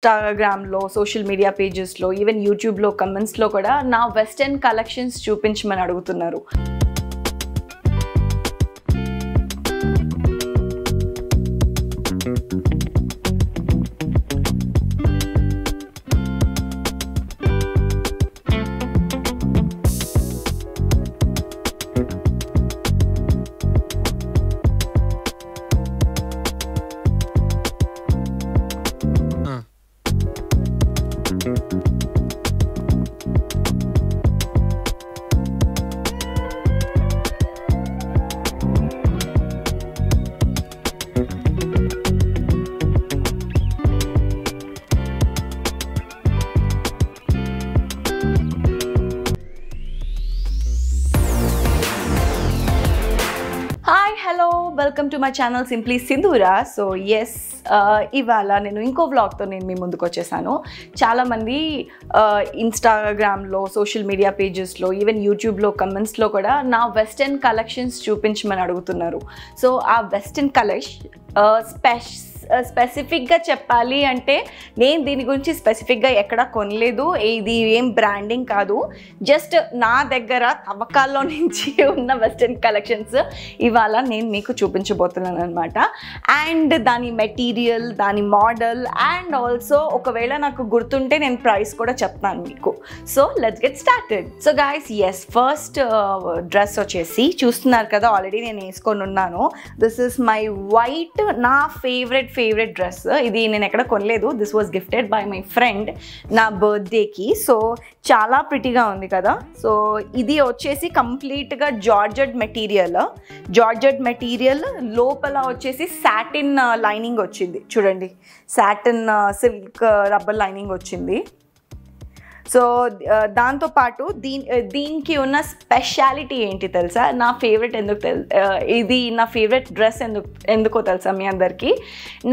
ఇన్‌స్టాగ్రామ్‌లో, social media పేజెస్‌లో, even యూట్యూబ్‌లో కమెంట్స్‌లో కూడా నా వెస్టర్న్ కలెక్షన్స్ చూపించమని అడుగుతున్నారు. Hi hello welcome to my channel simply Sindhura. So yes, ఇవాళ నేను ఇంకో వ్లాగ్తో నేను మీ ముందుకు వచ్చేసాను. చాలామంది ఇన్‌స్టాగ్రామ్‌లో, సోషల్ మీడియా పేజెస్‌లో, ఈవెన్ యూట్యూబ్‌లో కమెంట్స్‌లో కూడా నా వెస్టర్న్ కలెక్షన్స్ చూపించమని అడుగుతున్నారు. సో ఆ వెస్టర్న్ స్పెసిఫిక్గా చెప్పాలి అంటే నేను దీని గురించి స్పెసిఫిక్గా ఎక్కడ కొనలేదు. ఇది ఏం బ్రాండింగ్ కాదు, జస్ట్ నా దగ్గర తవ్వకాల్లో నుంచి ఉన్న వెస్టర్న్ కలెక్షన్స్ ఇవాళ నేను మీకు చూపించబోతున్నాను అనమాట. అండ్ దాని మెటీరియల్, దాని మోడల్ అండ్ ఆల్సో ఒకవేళ నాకు గుర్తుంటే నేను ప్రైస్ కూడా చెప్తాను మీకు. So let's get started. So guys, yes, first dress వచ్చేసి చూస్తున్నారు కదా, ఆల్రెడీ నేను వేసుకొని ఉన్నాను. దిస్ ఇస్ మై వైట్, నా ఫేవరెట్ డ్రెస్. ఇది నేను ఎక్కడ కొనలేదు, this was gifted by my friend నా బర్త్డేకి. సో చాలా ప్రిటీగా ఉంది కదా. సో ఇది వచ్చేసి కంప్లీట్గా జార్జెట్ మెటీరియల్ లోపల వచ్చేసి సాటిన్ లైనింగ్ వచ్చింది. చూడండి, సాటిన్ సిల్క్ రబ్బర్ లైనింగ్ వచ్చింది. సో దాంతోపాటు దీనికి ఉన్న స్పెషాలిటీ ఏంటి తెలుసా? నా ఫేవరెట్ ఇది నా ఫేవరెట్ డ్రెస్ ఎందుకో తెలుసా మీ అందరికీ?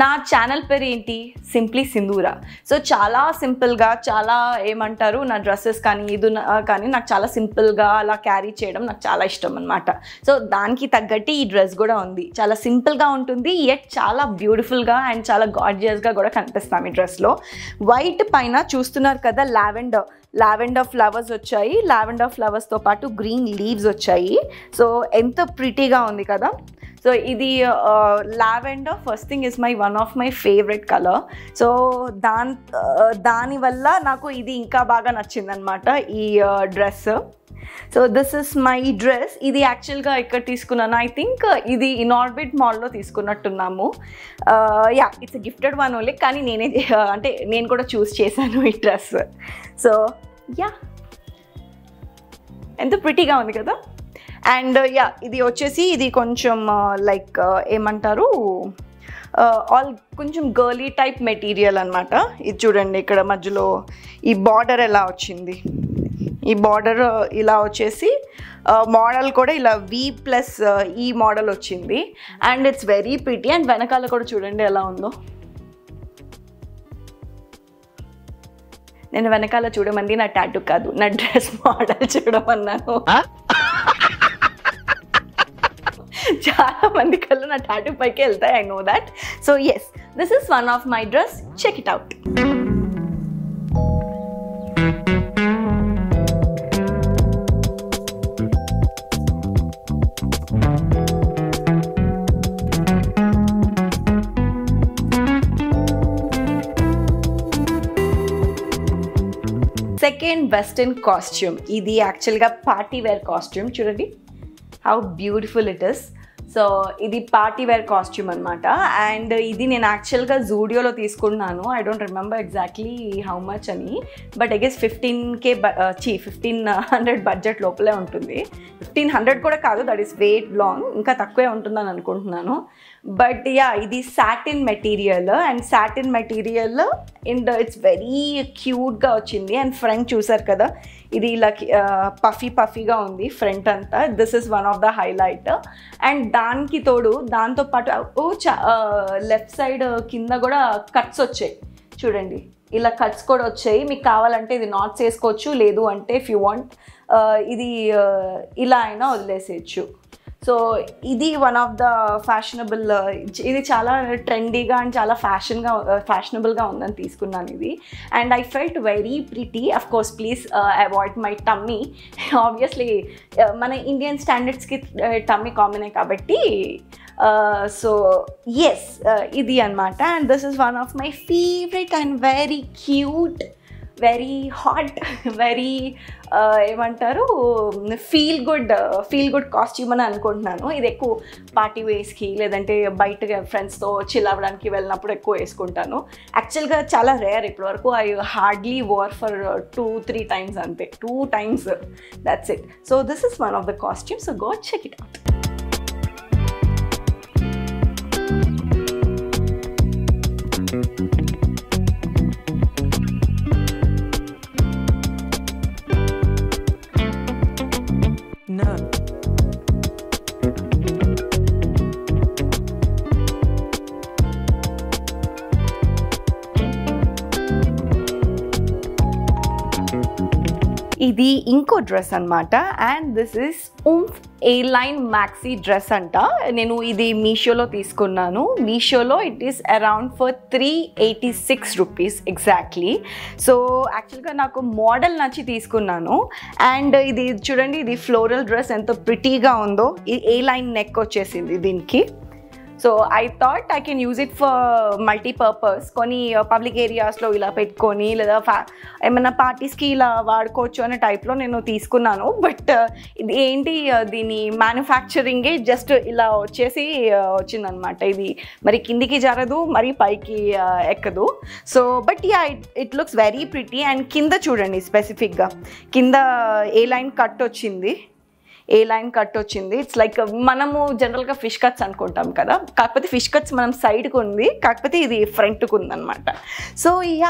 నా ఛానల్ పేరు ఏంటి? సింప్లీ సింధూరా. సో చాలా సింపుల్గా, చాలా ఏమంటారు, నా డ్రెస్సెస్ కానీ కానీ నాకు చాలా సింపుల్గా అలా క్యారీ చేయడం నాకు చాలా ఇష్టం అనమాట. సో దానికి తగ్గట్టు ఈ డ్రెస్ కూడా ఉంది. చాలా సింపుల్గా ఉంటుంది, యట్ చాలా బ్యూటిఫుల్గా అండ్ చాలా గార్జియస్గా కూడా కనిపిస్తాం ఈ డ్రెస్లో. వైట్ పైన చూస్తున్నారు కదా, లావెండర్ ఫ్లవర్స్ వచ్చాయి. లావెండర్ ఫ్లవర్స్తో పాటు గ్రీన్ లీవ్స్ వచ్చాయి. సో ఎంత ప్రిటీగా ఉంది కదా. సో ఇది lavender first thing is one of my favourite colour. So దానివల్ల నాకు ఇది ఇంకా బాగా నచ్చిందనమాట ఈ dress. So this is my dress. ఇది యాక్చువల్గా ఎక్కడ తీసుకున్నాను, ఐ థింక్ ఇది ఇనార్బిట్ మాల్లో తీసుకున్నట్టున్నాము. Yeah, it's gifted one only, కానీ నేను కూడా చూస్ చేశాను ఈ డ్రెస్. సో యా, ఎంత ప్రిటీగా ఉంది కదా. అండ్ యా, ఇది వచ్చేసి ఇది కొంచెం లైక్ ఏమంటారు, కొంచెం గర్లీ టైప్ మెటీరియల్ అనమాట. ఇది చూడండి, ఇక్కడ మధ్యలో ఈ బార్డర్ ఎలా వచ్చింది. ఈ బార్డర్ ఇలా వచ్చేసి మోడల్ కూడా ఇలా V+ ఈ మోడల్ వచ్చింది. And it's very pretty. And వెనకాల కూడా చూడండి ఎలా ఉందో. నేను వెనకాల చూడమంది నా టాటూ కాదు, నా డ్రెస్ మోడల్ చూడమన్నాను. చాలా మంది కళ్ళు నా టాటూ పైకి వెళ్తాయి, I know that. So yes, this is one of my dress, check it out. Second western costume. ఇది యాక్చువల్గా పార్టీ వేర్ కాస్ట్యూమ్. చూడండి how beautiful it is. So ఇది పార్టీ వేర్ కాస్ట్యూమ్ అనమాట. అండ్ ఇది నేను యాక్చువల్గా జూడియోలో తీసుకున్నాను. I don't remember exactly how much అని, బట్ ఐ గెస్ 1500 బడ్జెట్ లోపలే ఉంటుంది. 1500 కూడా కాదు, దట్ ఈస్ వెయిట్ లాంగ్, ఇంకా తక్కువే ఉంటుందని అనుకుంటున్నాను. బట్ యా, ఇది satin material. And satin material and it's very క్యూట్గా వచ్చింది. అండ్ ఫ్రంట్ చూసారు కదా, ఇది ఇలా పఫీగా ఉంది ఫ్రంట్ అంతా. This is one of the highlight. And దానికి తోడు దాంతోపాటు లెఫ్ట్ సైడ్ కింద కూడా కట్స్ వచ్చాయి. చూడండి, ఇలా కట్స్ కూడా వచ్చాయి. మీకు కావాలంటే ఇది నాట్స్ వేసుకోవచ్చు, లేదు అంటే ఇఫ్ యూ వాంట్ ఇది ఇలా అయినా వదిలేసేయచ్చు. సో ఇది వన్ ఆఫ్ ద ఫ్యాషనబుల్, ఇది చాలా ట్రెండీగా అండ్ చాలా ఫ్యాషనబుల్గా ఉందని తీసుకున్నాను ఇది. And I felt very pretty. Of course please avoid my tummy. Obviously మన ఇండియన్ స్టాండర్డ్స్కి టమ్మీ కామనే కాబట్టి సో ఎస్ ఇది అనమాట. And this is one of my favourite and very cute, very hot, very ఏమంటారు ఫీల్ గుడ్ కాస్ట్యూమ్ అని అనుకుంటున్నాను. ఇది ఎక్కువ పార్టీ వేస్కి లేదంటే బయటగా ఫ్రెండ్స్తో చిల్ అవ్వడానికి వెళ్ళినప్పుడు ఎక్కువ వేసుకుంటాను. యాక్చువల్గా చాలా రేర్ ఇప్పటివరకు. I hardly wore for 2-3 times అంతే, 2 times, that's it. So this is one of the costume. So go check it out. ఇది ఇంకో డ్రెస్ అనమాట. And this is A-line maxi dress అంట. నేను ఇది మీషోలో తీసుకున్నాను. మీషోలో it is around for 386 rupees exactly. So యాక్చువల్గా నాకు మోడల్ నచ్చి తీసుకున్నాను. అండ్ ఇది చూడండి, ఇది ఫ్లోరల్ డ్రెస్ ఎంత ప్రిటీగా ఉందో. ఇది A-line నెక్ వచ్చేసింది దీనికి. So I thought I can use it for multipurpose. కొన్ని పబ్లిక్ ఏరియాస్లో ఇలా పెట్టుకొని లేదా ఏమైనా పార్టీస్కి ఇలా వాడుకోవచ్చు అనే టైప్లో నేను తీసుకున్నాను. బట్ ఇది ఏంటి, దీని మ్యానుఫ్యాక్చరింగే జస్ట్ ఇలా వచ్చేసి వచ్చిందనమాట. ఇది మరి కిందికి జరగదు, మరి పైకి ఎక్కదు. So but yeah, it looks very pretty. And కింద చూడండి, స్పెసిఫిక్గా కింద A-line కట్ వచ్చింది. A-line కట్ వచ్చింది. ఇట్స్ లైక్ మనము జనరల్గా ఫిష్ కట్స్ అనుకుంటాం కదా, కాకపోతే ఫిష్ కట్స్ మనం సైడ్కి ఉంది, కాకపోతే ఇది ఫ్రంట్కి ఉందన్నమాట. So yeah,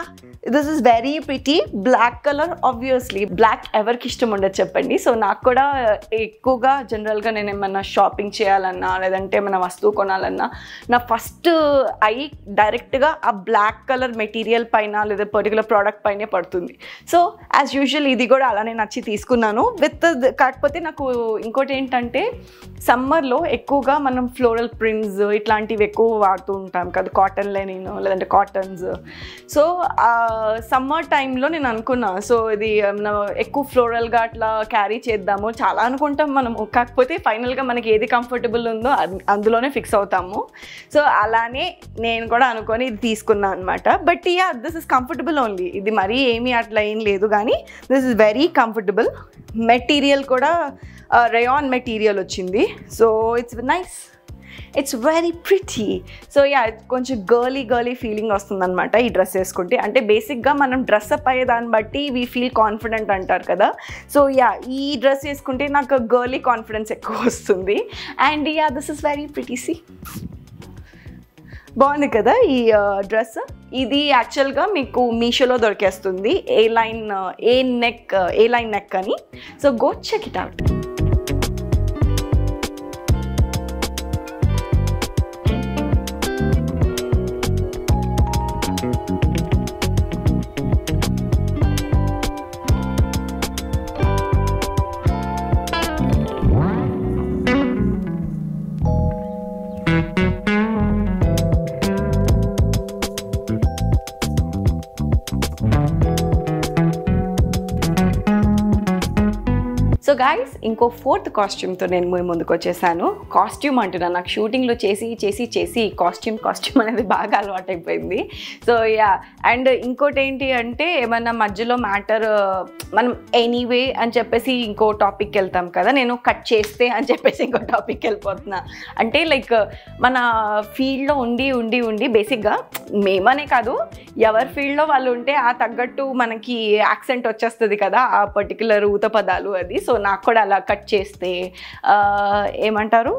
this is very pretty. Black colour, obviously black ఎవరికి ఇష్టం ఉండదు చెప్పండి. సో నాకు కూడా ఎక్కువగా జనరల్గా నేను ఏమన్నా షాపింగ్ చేయాలన్నా లేదంటే ఏమైనా వస్తువు కొనాలన్నా నా ఫస్ట్ డైరెక్ట్గా ఆ బ్లాక్ కలర్ మెటీరియల్ పైన లేదా పర్టికులర్ ప్రోడక్ట్ పైనే పడుతుంది. సో యాజ్ యూజువల్ ఇది కూడా అలానే నచ్చి తీసుకున్నాను. కాకపోతే నాకు ఇంకోటి ఏంటంటే, సమ్మర్లో ఎక్కువగా మనం ఫ్లోరల్ ప్రింట్స్ ఇట్లాంటివి ఎక్కువ వాడుతూ ఉంటాం కదా, కాటన్ లెనిన్ లేదంటే కాటన్స్. సో సమ్మర్ టైంలో నేను అనుకున్నా, సో ఇది ఎక్కువ ఫ్లోరల్గా అట్లా క్యారీ చేద్దాము, చాలా అనుకుంటాం మనము, కాకపోతే ఫైనల్గా మనకి ఏది కంఫర్టబుల్ ఉందో అందులోనే ఫిక్స్ అవుతాము. సో అలానే నేను కూడా అనుకొని ఇది తీసుకున్నాను అనమాట. But yeah, this is comfortable only. ఇది మరీ ఏమీ అట్లా ఏం లేదు, కానీ this is very comfortable. Material కూడా రేయాన్ మెటీరియల్ వచ్చింది. So it's nice, it's very pretty. So yeah, కొంచెం గర్లీ ఫీలింగ్ వస్తుందన్నమాట ఈ డ్రెస్ వేసుకుంటే. అంటే బేసిక్గా మనం డ్రెస్అప్ అయ్యే దాన్ని బట్టి వీ ఫీల్ కాన్ఫిడెంట్ అంటారు కదా. సో యా, ఈ డ్రెస్ వేసుకుంటే నాకు గర్లీ కాన్ఫిడెన్స్ ఎక్కువ వస్తుంది. And yeah, this is very pretty. See, బాగుంది కదా ఈ డ్రెస్. ఇది యాక్చువల్గా మీకు మీషోలో దొరికేస్తుంది. A-line నెక్ అని. So go check it out. So guys, ఇంకో 4th కాస్ట్యూమ్తో నేను మీ ముందుకు వచ్చేసాను. కాస్ట్యూమ్ అంటున్నా, నాకు షూటింగ్లో చేసి కాస్ట్యూమ్ అనేది బాగా అలవాటైపోయింది. సో యా, అండ్ ఇంకోటి ఏంటి అంటే, ఏమన్నా మధ్యలో మ్యాటర్ మనం ఎనీవే అని చెప్పేసి ఇంకో టాపిక్కి వెళ్తాం కదా, నేను కట్ చేస్తే అని చెప్పేసి ఇంకో టాపిక్కి వెళ్ళిపోతున్నా. అంటే లైక్ మన ఫీల్డ్లో ఉండి బేసిక్గా మేమనే కాదు, ఎవరి ఫీల్డ్లో వాళ్ళు ఉంటే ఆ తగ్గట్టు మనకి యాక్సెంట్ వచ్చేస్తుంది కదా, ఆ పర్టికులర్ ఊత పదాలు అది. సో నాకు కూడా అలా కట్ చేస్తే ఏమంటారు,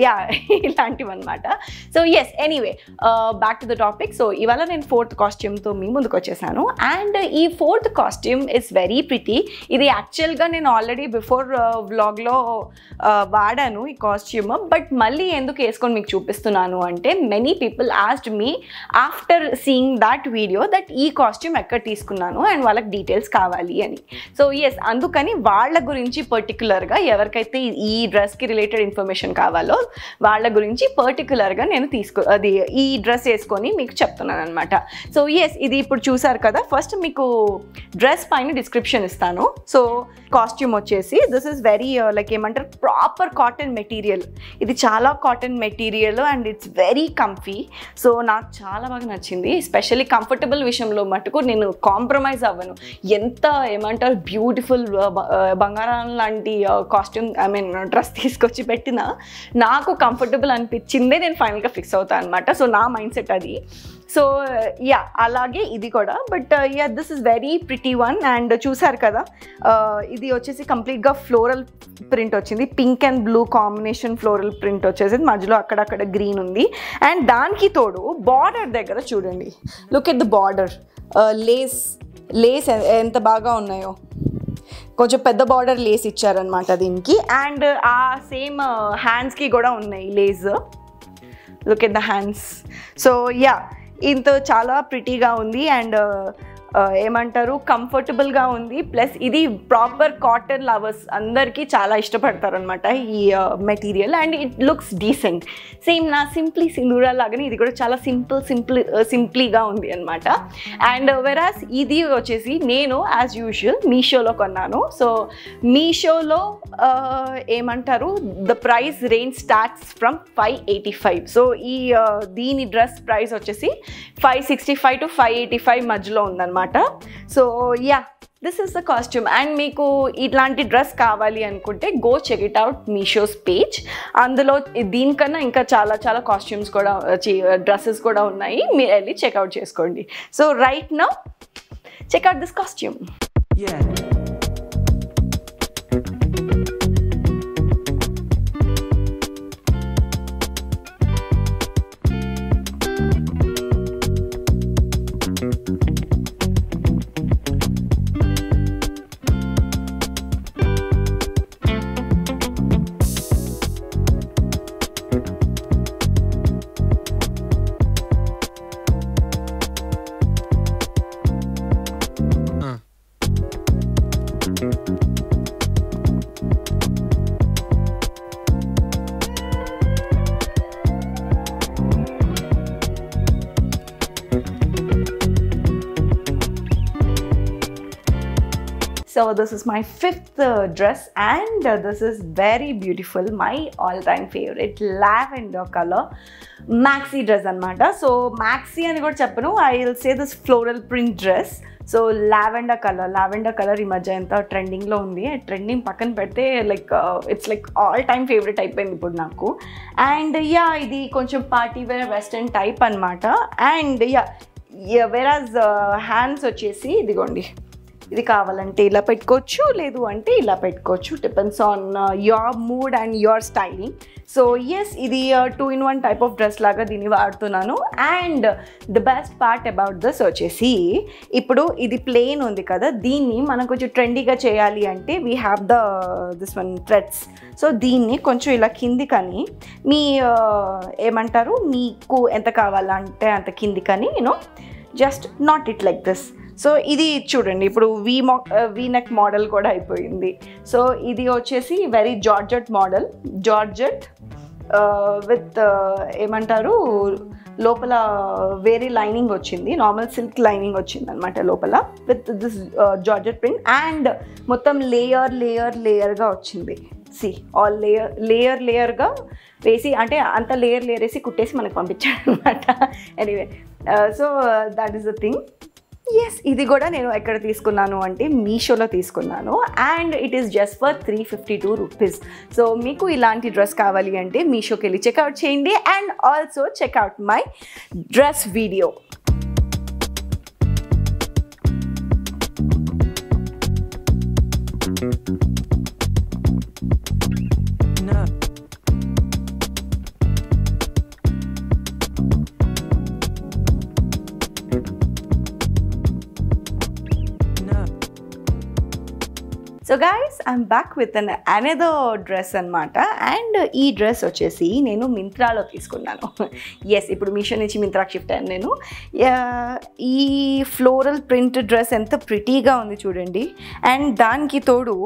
యా, ఇలాంటివి అనమాట. So yes, anyway back to the topic. So ఇవాళ నేను 4th కాస్ట్యూమ్తో మీ ముందుకు వచ్చేసాను. అండ్ ఈ 4th costume is very pretty. ఇది యాక్చువల్గా నేను ఆల్రెడీ బిఫోర్ వ్లాగ్లో వాడాను ఈ కాస్ట్యూమ్. బట్ మళ్ళీ ఎందుకు వేసుకొని మీకు చూపిస్తున్నాను అంటే, many people asked me after seeing that video that ఈ కాస్ట్యూమ్ ఎక్కడ తీసుకున్నాను అండ్ వాళ్ళకి డీటెయిల్స్ కావాలి అని. సో ఎస్, అందుకని వాళ్ళ గురించి గురించి పర్టికులర్గా ఎవరికైతే ఈ డ్రెస్కి రిలేటెడ్ ఇన్ఫర్మేషన్ కావాలో వాళ్ళ గురించి పర్టికులర్గా నేను ఈ డ్రెస్ వేసుకొని మీకు చెప్తున్నాను అనమాట. సో ఎస్, ఇది ఇప్పుడు చూసారు కదా. ఫస్ట్ మీకు డ్రెస్ పైన డిస్క్రిప్షన్ ఇస్తాను. సో కాస్ట్యూమ్ వచ్చేసి దిస్ ఇస్ వెరీ లైక్ ఏమంటారు, ప్రాపర్ కాటన్ మెటీరియల్. ఇది చాలా cotton material and it's very comfy. So నాకు చాలా బాగా నచ్చింది. ఎస్పెషల్లీ కంఫర్టబుల్ విషయంలో మటుకు నేను కాంప్రమైజ్ అవ్వను. ఎంత ఏమంటారు బ్యూటిఫుల్ బంగారం లాంటి కాస్ట్యూమ్ డ్రెస్ తీసుకొచ్చి పెట్టినా నాకు కంఫర్టబుల్ అనిపించిందే నేను ఫైనల్గా ఫిక్స్ అవుతాను అనమాట. సో నా మైండ్ సెట్ అది. సో యా, అలాగే ఇది కూడా. But yeah, this is very pretty one. And చూసారు కదా, ఇది వచ్చేసి కంప్లీట్గా ఫ్లోరల్ ప్రింట్ వచ్చింది. Pink and blue combination floral print వచ్చేసి మధ్యలో అక్కడక్కడ గ్రీన్ ఉంది. అండ్ దానికి తోడు బార్డర్ దగ్గర చూడండి, look at the border. Lace ఎంత బాగా ఉన్నాయో, కొంచెం పెద్ద బార్డర్ లేస్ ఇచ్చారనమాట దీనికి. అండ్ ఆ సేమ్ హ్యాండ్స్కి కూడా ఉన్నాయి lace. Look at the hands. So yeah, ఇంత చాలా ప్రిటీగా ఉంది అండ్ ఏమంటారు కంఫర్టబుల్గా ఉంది. ప్లస్ ఇది ప్రాపర్ కాటన్ లవర్స్ అందరికీ చాలా ఇష్టపడతారనమాట ఈ material. And it looks decent. Same నా సింప్లీ సింధూరా లాగానే ఇది కూడా చాలా సింప్లీగా ఉంది అనమాట. అండ్ వెరాస్ ఇది వచ్చేసి నేను యాజ్ యూజువల్ మీషోలో కొన్నాను. సో మీషోలో ఏమంటారు, the price range starts from 585. So ఈ దీని డ్రెస్ ప్రైస్ వచ్చేసి 565 to 585 మధ్యలో ఉందన్నమాట. So yeah, this is the costume. And మీకు ఇట్లాంటి డ్రెస్ కావాలి అనుకుంటే go check it out Meesho's page. అందులో దీనికన్నా ఇంకా చాలా చాలా కాస్ట్యూమ్స్ కూడా డ్రెస్సెస్ కూడా ఉన్నాయి. మీరు వెళ్ళి చెక్అవుట్ చేసుకోండి. So right now checkout this costume. So this is my fifth dress and this is very beautiful, my all-time favorite lavender color maxi dress anamata. So maxi ani kuda cheppanu, I will say this floral print dress. So lavender colour ఈ మధ్య ఎంత ట్రెండింగ్లో ఉంది. Trending పక్కన పెడితే like it's like all time favourite అయిపోయింది ఇప్పుడు నాకు. అండ్ యా, ఇది కొంచెం పార్టీ వేర్ వెస్టర్న్ టైప్ అనమాట. అండ్ యా, వెరాజ్ హ్యాండ్స్ వచ్చేసి ఇదిగోండి, ఇది కావాలంటే ఇలా పెట్టుకోవచ్చు, లేదు అంటే ఇలా పెట్టుకోవచ్చు. Depends on your mood and your styling. So yes, ఇది 2-in-1 టైప్ ఆఫ్ డ్రెస్ లాగా దీన్ని వాడుతున్నాను. And the best part about this వచ్చేసి, ఇప్పుడు ఇది ప్లెయిన్ ఉంది కదా, దీన్ని మనం కొంచెం ట్రెండీగా చేయాలి అంటే we have this one threads. So దీన్ని కొంచెం ఇలా కింది కానీ మీ ఏమంటారు, మీకు ఎంత కావాలంటే అంత కింది కానీ just not it like this. So ఇది చూడండి, ఇప్పుడు వీ నెక్ మోడల్ కూడా అయిపోయింది. సో ఇది వచ్చేసి very georgette model, georgette with ఏమంటారు లోపల వేరే లైనింగ్ వచ్చింది, నార్మల్ సిల్క్ లైనింగ్ వచ్చింది అనమాట లోపల with this georgette print. And మొత్తం లేయర్గా వచ్చింది. సి ఆల్ లేయర్గా వేసి, అంటే అంత లేయర్ వేసి కుట్టేసి మనకు పంపించాడు అనమాట. Anyway, so that is the thing. Yes, ఇది కూడా నేను ఎక్కడ తీసుకున్నాను అంటే మీషోలో తీసుకున్నాను. And it is just for 352 rupees. So మీకు ఇలాంటి డ్రెస్ కావాలి అంటే మీషోకి వెళ్ళి చెక్అవుట్ చేయండి. And also check out my dress video. So guys, I'm back with another dress అనమాట. అండ్ ఈ డ్రెస్ వచ్చేసి నేను మింత్రాలో తీసుకున్నాను. ఎస్, ఇప్పుడు మీషో నుంచి మింత్రాకి షిఫ్ట్ అయ్యాను నేను. ఈ ఫ్లోరల్ ప్రింట్ డ్రెస్ ఎంత ప్రిటీగా ఉంది చూడండి. అండ్ దానికి తోడు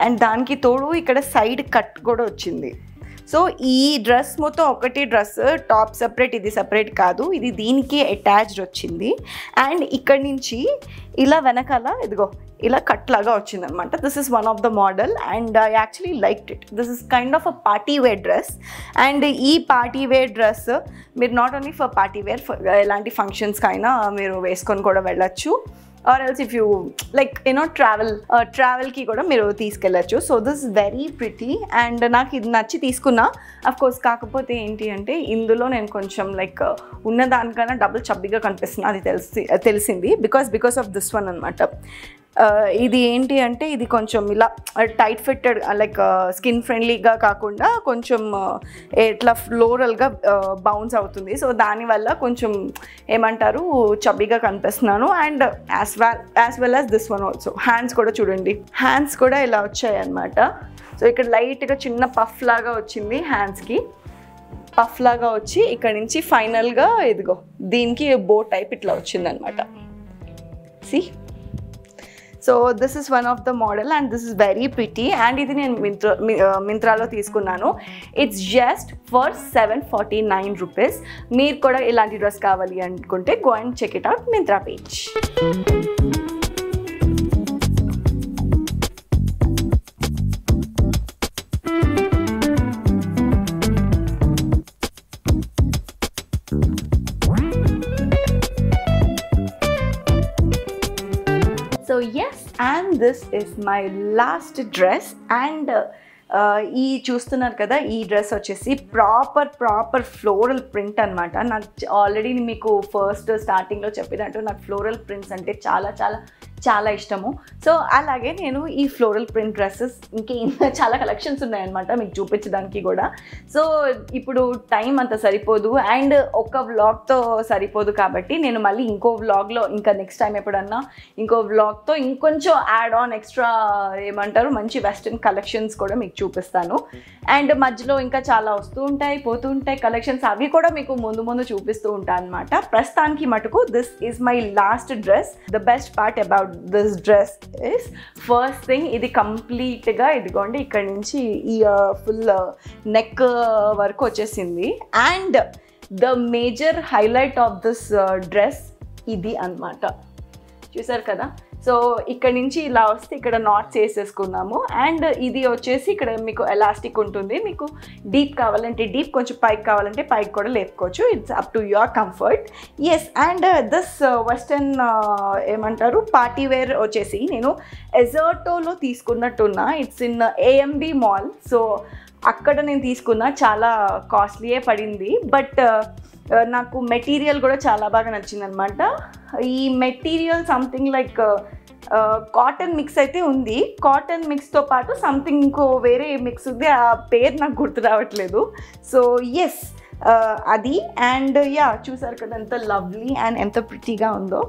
అండ్ దానికి తోడు ఇక్కడ సైడ్ కట్ కూడా వచ్చింది. సో ఈ డ్రెస్ మొత్తం ఒకటి డ్రెస్, టాప్ సెపరేట్, ఇది సెపరేట్ కాదు, ఇది దీనికి అటాచ్డ్ వచ్చింది. అండ్ ఇక్కడ నుంచి ఇలా వెనకాల ఇదిగో ఇలా కట్ లాగా వచ్చిందనమాట. This is one of the model and I actually liked it. This is kind of a party wear dress. And ఈ పార్టీ వేర్ డ్రెస్ మీరు not only for party wear, ఎలాంటి ఫంక్షన్స్కి అయినా మీరు వేసుకొని కూడా వెళ్ళచ్చు. Or else if you like ట్రావెల్కి కూడా మీరు తీసుకెళ్ళచ్చు. So this is very pretty and నాకు ఇది నచ్చి తీసుకున్నా. అఫ్కోర్స్ కాకపోతే ఏంటి అంటే ఇందులో నేను కొంచెం లైక్ ఉన్న దానికన్నా డబుల్ చబ్బీగా కనిపిస్తున్నా, అది తెలిసింది బికాస్ ఆఫ్ దిస్ వన్ అనమాట. ఇది ఏంటి అంటే ఇది కొంచెం ఇలా టైట్ ఫిట్టెడ్, లైక్ స్కిన్ ఫ్రెండ్లీగా కాకుండా కొంచెం ఎట్లా ఫ్లోరల్గా బౌన్స్ అవుతుంది. సో దానివల్ల కొంచెం ఏమంటారు చబ్బీగా కనిపిస్తున్నాను. And as well as this one also. Hands కూడా చూడండి, హ్యాండ్స్ కూడా ఇలా వచ్చాయి అన్నమాట. సో ఇక్కడ లైట్గా చిన్న పఫ్ లాగా వచ్చింది, హ్యాండ్స్కి పఫ్ లాగా వచ్చి ఇక్కడ నుంచి ఫైనల్గా ఇదిగో దీనికి బో టైప్ ఇట్లా వచ్చిందనమాట. See, so this is one of the model and this is very pretty. And ఇది నేను మింత్రాలో తీసుకున్నాను. It's just for 749 rupees. మీరు కూడా ఇలాంటి డ్రెస్ కావాలి అనుకుంటే go and check it out Myntra page. So yes, and this is my last dress and ఈ చూస్తున్నారు కదా, ఈ డ్రెస్ వచ్చేసి ప్రాపర్ ఫ్లోరల్ ప్రింట్ అనమాట. నాకు ఆల్రెడీ మీకు ఫస్ట్ స్టార్టింగ్లో చెప్పినట్టు నాకు ఫ్లోరల్ ప్రింట్స్ అంటే చాలా చాలా చాలా ఇష్టము. సో అలాగే నేను ఈ ఫ్లోరల్ ప్రింట్ డ్రెస్సెస్ ఇంకా చాలా కలెక్షన్స్ ఉన్నాయన్నమాట మీకు చూపించడానికి కూడా. సో ఇప్పుడు టైం అంత సరిపోదు అండ్ ఒక వ్లాగ్తో సరిపోదు కాబట్టి నేను మళ్ళీ ఇంకో వ్లాగ్లో ఇంకా నెక్స్ట్ టైం ఎప్పుడన్నా ఇంకో వ్లాగ్తో ఇంకొంచెం యాడ్ ఆన్ ఎక్స్ట్రా ఏమంటారు మంచి వెస్ట్రన్ కలెక్షన్స్ కూడా మీకు చూపిస్తాను. అండ్ మధ్యలో ఇంకా చాలా వస్తూ ఉంటాయి పోతూ ఉంటాయి కలెక్షన్స్, అవి కూడా మీకు ముందు చూపిస్తూ ఉంటాను అనమాట. ప్రస్తుతానికి మటుకు this is my last dress. The best part about this dress is first thing, ఇది కంప్లీట్గా ఇదిగోండి ఇక్కడ నుంచి ఈ ఫుల్ నెక్ వరకు వచ్చేసింది. And the major highlight of this dress ఇది అన్నమాట. చూసారు కదా, సో ఇక్కడ నుంచి ఇలా వస్తే ఇక్కడ నాట్స్ వేసేసుకున్నాము. అండ్ ఇది వచ్చేసి ఇక్కడ మీకు ఎలాస్టిక్ ఉంటుంది, మీకు డీప్ కావాలంటే డీప్, కొంచెం పైకి కావాలంటే పైకి కూడా లేపుకోవచ్చు. It's up to your comfort. Yes, and this western ఏమంటారు పార్టీ వేర్ వచ్చేసి నేను ఎజర్టోలో తీసుకున్నట్టున్నా. It's in AMB mall. So అక్కడ నేను తీసుకున్నా, చాలా కాస్ట్లీయే పడింది. బట్ నాకు మెటీరియల్ కూడా చాలా బాగా నచ్చింది అనమాట. ఈ material something like cotton mix అయితే ఉంది. కాటన్ మిక్స్తో పాటు సంథింగ్ ఇంకో వేరే మిక్స్ ఉంది, ఆ పేరు నాకు గుర్తు రావట్లేదు. సో ఎస్ అది. అండ్ యా చూసారు కదా ఎంత లవ్లీ అండ్ ఎంత ప్రిటీగా ఉందో.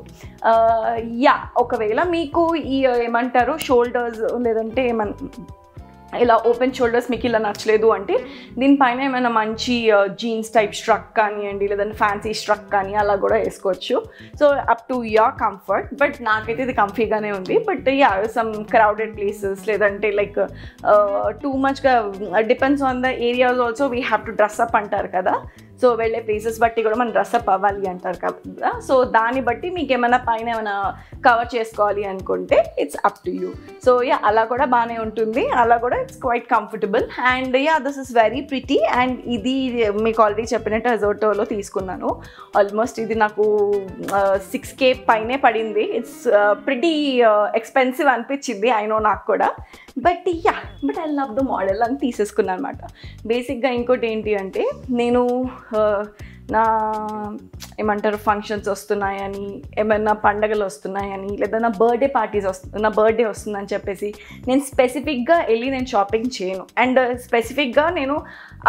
యా ఒకవేళ మీకు ఈ ఏమంటారు షోల్డర్స్ లేదంటే ఇలా ఓపెన్ షోల్డర్స్ మీకు ఇలా నచ్చలేదు అంటే దీనిపైన ఏమైనా మంచి జీన్స్ టైప్ స్ట్రక్ కానివ్వండి లేదంటే ఫ్యాన్సీ స్ట్రక్ కానీ అలా కూడా వేసుకోవచ్చు. So up to your comfort. But నాకైతే ఇది కంఫీగానే ఉంది. But ya some crowded places లేదంటే లైక్ టూ మచ్గా depends on the areas also we have to dress up అంటారు కదా. సో వెళ్ళే ప్లేసెస్ బట్టి కూడా మనం డ్రెస్అప్ అవ్వాలి అంటారు కదా. సో దాన్ని బట్టి మీకు ఏమైనా పైన ఏమైనా కవర్ చేసుకోవాలి అనుకుంటే it's up to you. So yeah అలా కూడా బాగానే ఉంటుంది, అలా కూడా it's quite comfortable. And yeah this is very pretty. And ఇది మీకు ఆల్రెడీ చెప్పినట్టు అజోటోలో తీసుకున్నాను. ఆల్మోస్ట్ ఇది నాకు 6K పైనే పడింది. ఇట్స్ ప్రిటీ ఎక్స్పెన్సివ్ అనిపించింది ఐ నో నాకు కూడా. But yeah but I love the model అని తీసేసుకున్నాను అనమాట. బేసిక్గా ఇంకోటి ఏంటి అంటే నేను నా ఏమంటారు ఫంక్షన్స్ వస్తున్నాయని ఏమైనా పండగలు వస్తున్నాయని లేదా నా బర్త్డే పార్టీస్ నా బర్త్డే వస్తుందని చెప్పేసి నేను స్పెసిఫిక్గా వెళ్ళి నేను షాపింగ్ చేయను. అండ్ స్పెసిఫిక్గా నేను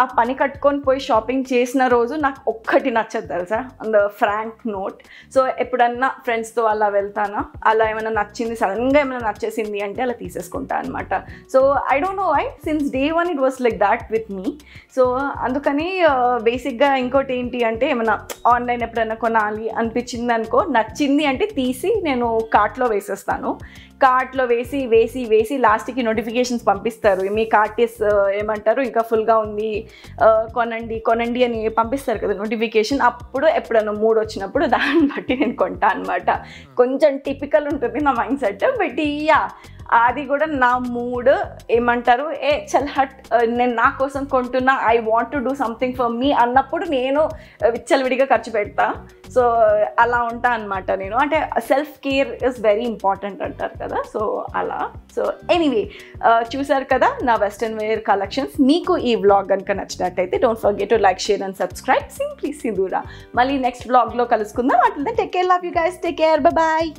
ఆ పని కట్టుకొని పోయి షాపింగ్ చేసిన రోజు నాకు ఒక్కటి నచ్చదు తెలుసా, on the frank note. So ఎప్పుడన్నా ఫ్రెండ్స్తో అలా వెళ్తానా, అలా ఏమైనా నచ్చింది సడన్గా ఏమైనా నచ్చేసింది అంటే అలా తీసేసుకుంటా అనమాట. So I don't know why since day 1 it was like that with me. So అందుకని బేసిక్గా ఇంకోటి ఏంటి అంటే ఏమైనా ఆన్లైన్ ఎప్పుడైనా కొనాలి అనిపించింది అనుకో, నచ్చింది అంటే తీసి నేను కార్ట్లో వేసేస్తాను. కార్ట్లో వేసి వేసి వేసి లాస్ట్కి నోటిఫికేషన్స్ పంపిస్తారు, మీ కార్ట్ ఏమంటారు ఇంకా ఫుల్గా ఉంది, కొనండి కొనండి అని పంపిస్తారు కదా నోటిఫికేషన్. అప్పుడు ఎప్పుడైనా మూడ్ వచ్చినప్పుడు దాన్ని బట్టి నేను కొంటా అనమాట. కొంచెం టిపికల్ ఉంటుంది నా మైండ్ సెట్, బట్ యా అది కూడా నా మూడ్ ఏమంటారు చల్ హట్, నేను నా కోసం కొంటున్నా, I want to do something for me అన్నప్పుడు నేను విచ్చలవిడిగా ఖర్చు పెడతా. సో అలా ఉంటా అనమాట నేను. అంటే self care is very important అంటారు కదా, సో అలా. సో ఎనీవే చూసారు కదా నా వెస్టర్న్ వేర్ కలెక్షన్స్. మీకు ఈ వ్లాగ్ కనుక నచ్చినట్టయితే don't forget to like, share and subscribe. Simply Sindhura. మళ్ళీ నెక్స్ట్ వ్లాగ్లో కలుసుకుందాం. అట్లా take care, love you guys, take care, bye.